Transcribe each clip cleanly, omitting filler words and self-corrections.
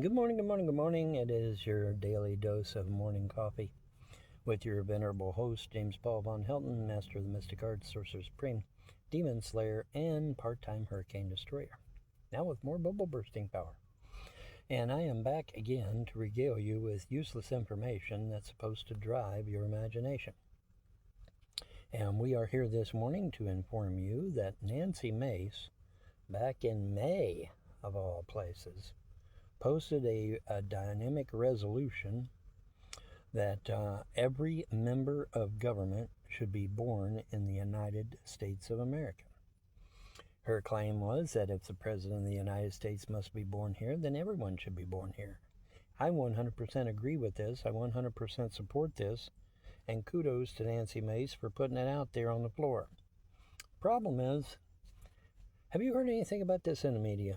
Good morning, good morning, good morning. It is your daily dose of morning coffee with your venerable host, James Paul Von Helton, Master of the Mystic Arts, Sorcerer Supreme, Demon Slayer, and part-time Hurricane Destroyer. Now with more bubble bursting power. And I am back again to regale you with useless information that's supposed to drive your imagination. And we are here this morning to inform you that Nancy Mace, back in May of all places, posted a dynamic resolution that every member of government should be born in the United States of America. Her claim was that if the President of the United States must be born here, then everyone should be born here. I 100% agree with this. I 100% support this. And kudos to Nancy Mace for putting it out there on the floor. Problem is, have you heard anything about this in the media?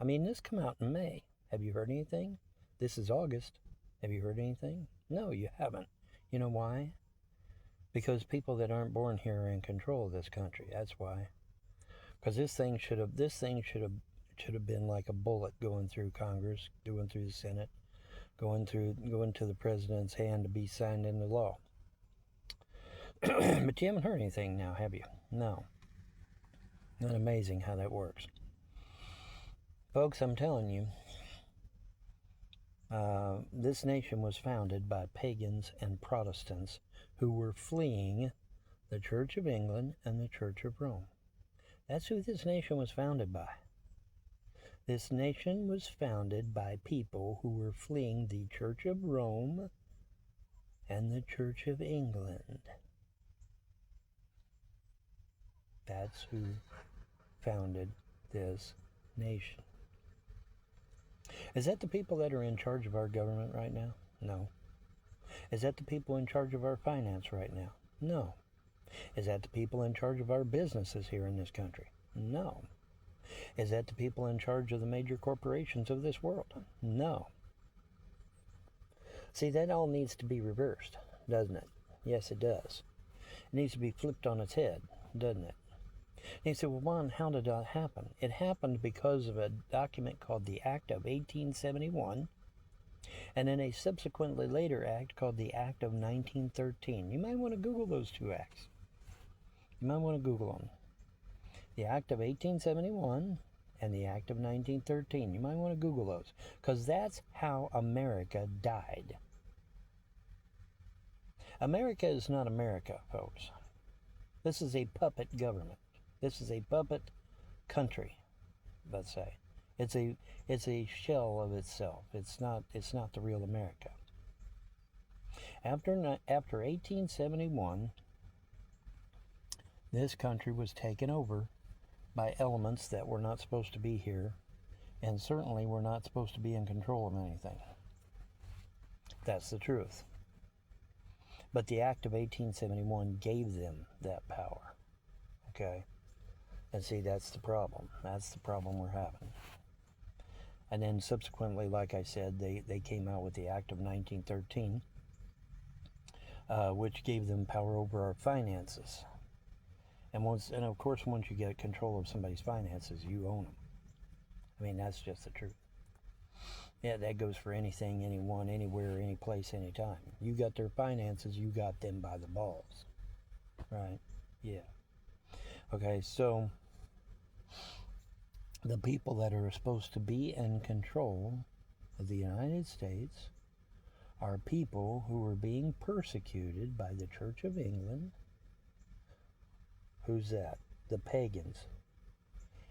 I mean, this came out in May. Have you heard anything? This is August. Have you heard anything? No, you haven't. You know why? Because people that aren't born here are in control of this country. That's why. Because this thing should have been like a bullet going through Congress, going through the Senate, going to the president's hand to be signed into law. But you haven't heard anything now, have you? No. Not amazing how that works. Folks, I'm telling you, this nation was founded by pagans and Protestants who were fleeing the Church of England and the Church of Rome. That's who this nation was founded by. This nation was founded by people who were fleeing the Church of Rome and the Church of England. That's who founded this nation. Is that the people that are in charge of our government right now? No. Is that the people in charge of our finance right now? No. Is that the people in charge of our businesses here in this country? No. Is that the people in charge of the major corporations of this world? No. See, that all needs to be reversed, doesn't it? Yes, it does. It needs to be flipped on its head, doesn't it? And you say, well, Juan, how did that happen? It happened because of a document called the Act of 1871, and then a subsequently later act called the Act of 1913. You might want to Google those two acts. You might want to Google them. The Act of 1871 and the Act of 1913. You might want to Google those, because that's how America died. America is not America, folks. This is a puppet government. This is a puppet country, let's say. It's a shell of itself. It's not the real America. After 1871, this country was taken over by elements that were not supposed to be here, and certainly were not supposed to be in control of anything. That's the truth. But the Act of 1871 gave them that power. Okay? And see, that's the problem. That's the problem we're having. And then subsequently, like I said, they came out with the Act of 1913, which gave them power over our finances. And of course, once you get control of somebody's finances, you own them. I mean, that's just the truth. Yeah, that goes for anything, anyone, anywhere, any place, anytime. You got their finances, you got them by the balls. Right? Yeah. Okay, so the people that are supposed to be in control of the United States are people who are being persecuted by the Church of England. Who's that? The pagans.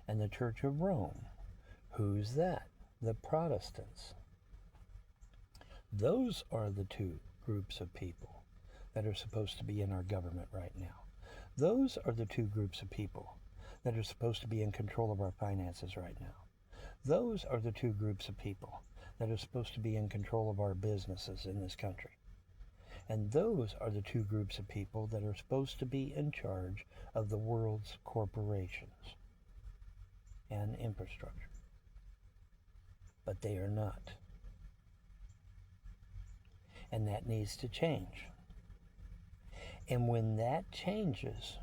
And the Church of Rome. Who's that? The Protestants. Those are the two groups of people that are supposed to be in our government right now. Those are the two groups of people that are supposed to be in control of our finances right now. Those are the two groups of people that are supposed to be in control of our businesses in this country. And those are the two groups of people that are supposed to be in charge of the world's corporations and infrastructure. But they are not. And that needs to change. And when that changes,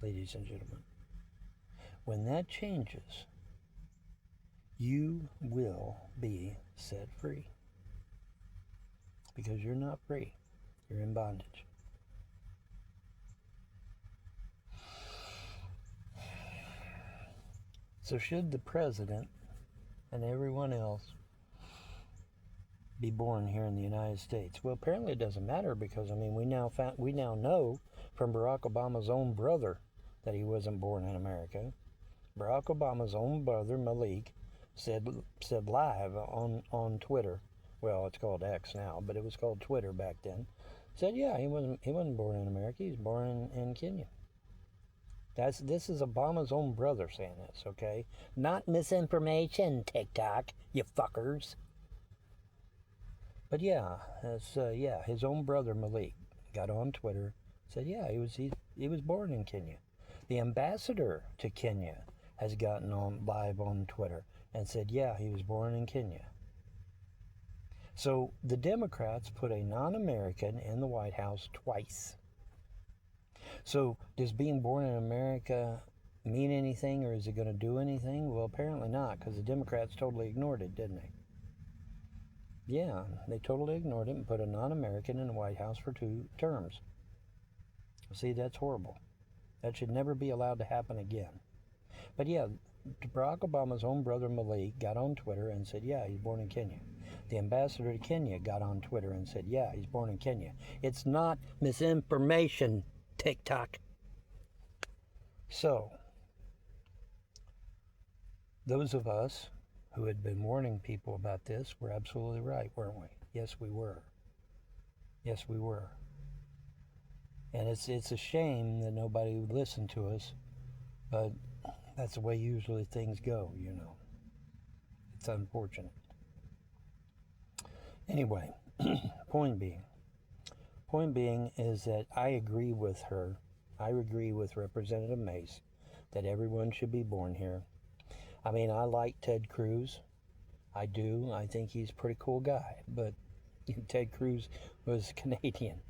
ladies and gentlemen, when that changes, you will be set free. Because you're not free. You're in bondage. So should the president and everyone else be born here in the United States? Well, apparently it doesn't matter, because we now know from Barack Obama's own brother that he wasn't born in America. Barack Obama's own brother, Malik, said live on Twitter. Well, it's called X now, but it was called Twitter back then. Said, yeah, he wasn't born in America. He was born in Kenya. This is Obama's own brother saying this, okay? Not misinformation, TikTok, you fuckers. But yeah, his own brother Malik got on Twitter, said, yeah, he was born in Kenya. The ambassador to Kenya has gotten on live on Twitter and said, yeah, he was born in Kenya. So the Democrats put a non-American in the White House twice. So does being born in America mean anything, or is it going to do anything? Well, apparently not, because the Democrats totally ignored it, didn't they? Yeah, they totally ignored it and put a non-American in the White House for 2 terms. See, that's horrible. That should never be allowed to happen again. But yeah, Barack Obama's own brother Malik got on Twitter and said, yeah, he's born in Kenya. The ambassador to Kenya got on Twitter and said, yeah, he's born in Kenya. It's not misinformation, TikTok. So, those of us who had been warning people about this were absolutely right, weren't we? Yes, we were. Yes, we were. And it's a shame that nobody would listen to us, but that's the way usually things go, you know. It's unfortunate. Anyway, point being is that I agree with her. I agree with Representative Mace that everyone should be born here. I like Ted Cruz. I do. I think he's a pretty cool guy. But Ted Cruz was Canadian.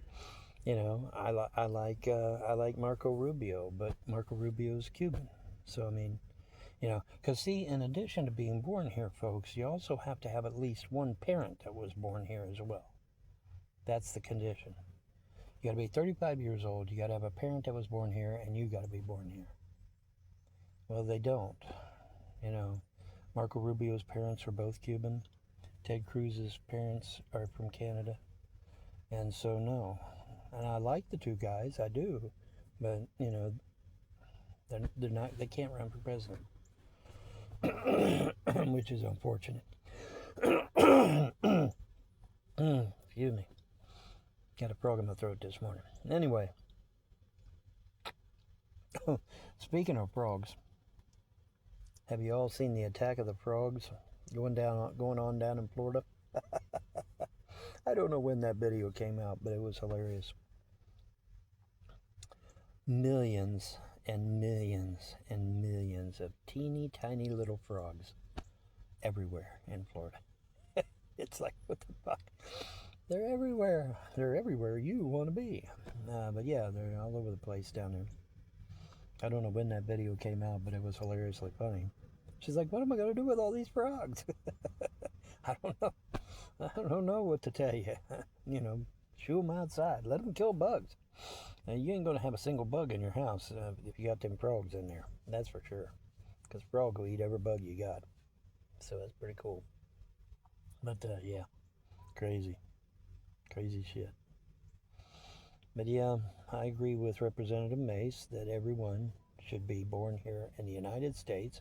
You know, I like Marco Rubio, but Marco Rubio's Cuban. So because see, in addition to being born here, folks, you also have to have at least one parent that was born here as well. That's the condition. You got to be 35 years old. You got to have a parent that was born here, and you got to be born here. Well, they don't. You know, Marco Rubio's parents are both Cuban. Ted Cruz's parents are from Canada. And so, no. And I like the 2 guys, I do. But, you know, they can't run for president. Which is unfortunate. Excuse me. Got a frog in my throat this morning. Anyway. Speaking of frogs, have you all seen the attack of the frogs going on down in Florida? I don't know when that video came out, but it was hilarious. Millions and millions and millions of teeny tiny little frogs everywhere in Florida. It's like, what the fuck? They're everywhere. They're everywhere you want to be. But yeah, they're all over the place down there. I don't know when that video came out, but it was hilariously funny. She's like, what am I going to do with all these frogs? I don't know. I don't know what to tell you. You know, shoo them outside. Let them kill bugs. Now, you ain't going to have a single bug in your house if you got them frogs in there. That's for sure. Because frog will eat every bug you got. So that's pretty cool. But, yeah. Crazy. Crazy shit. But, yeah, I agree with Representative Mace that everyone should be born here in the United States.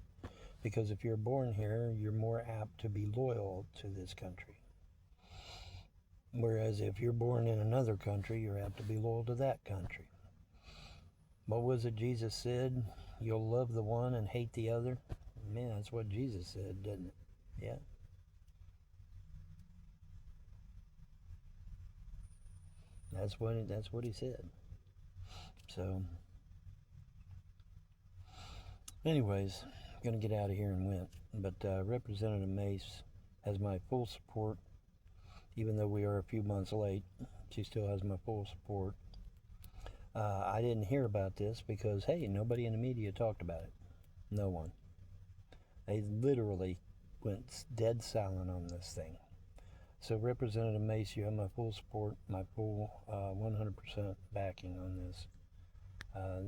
Because if you're born here, you're more apt to be loyal to this country. Whereas if you're born in another country, you're apt to be loyal to that country. What was it Jesus said? You'll love the one and hate the other. Man, that's what Jesus said, didn't it? Yeah. That's what he said. So, anyways, I'm going to get out of here and went. But Representative Mace has my full support. Even though we are a few months late, she still has my full support. I didn't hear about this because, hey, nobody in the media talked about it. No one. They literally went dead silent on this thing. So, Representative Mace, you have my full support, my full 100% backing on this.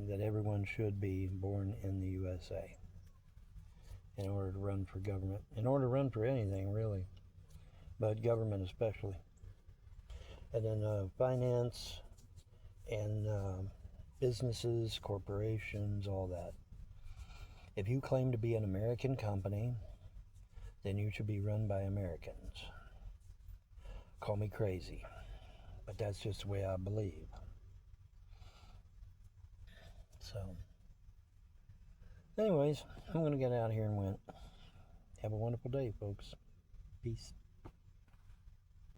That everyone should be born in the USA in order to run for government, in order to run for anything, really, but government especially. And then finance and businesses, corporations, all that. If you claim to be an American company, then you should be run by Americans. Call me crazy, but that's just the way I believe. So, anyways, I'm going to get out here and win. Have a wonderful day, folks. Peace.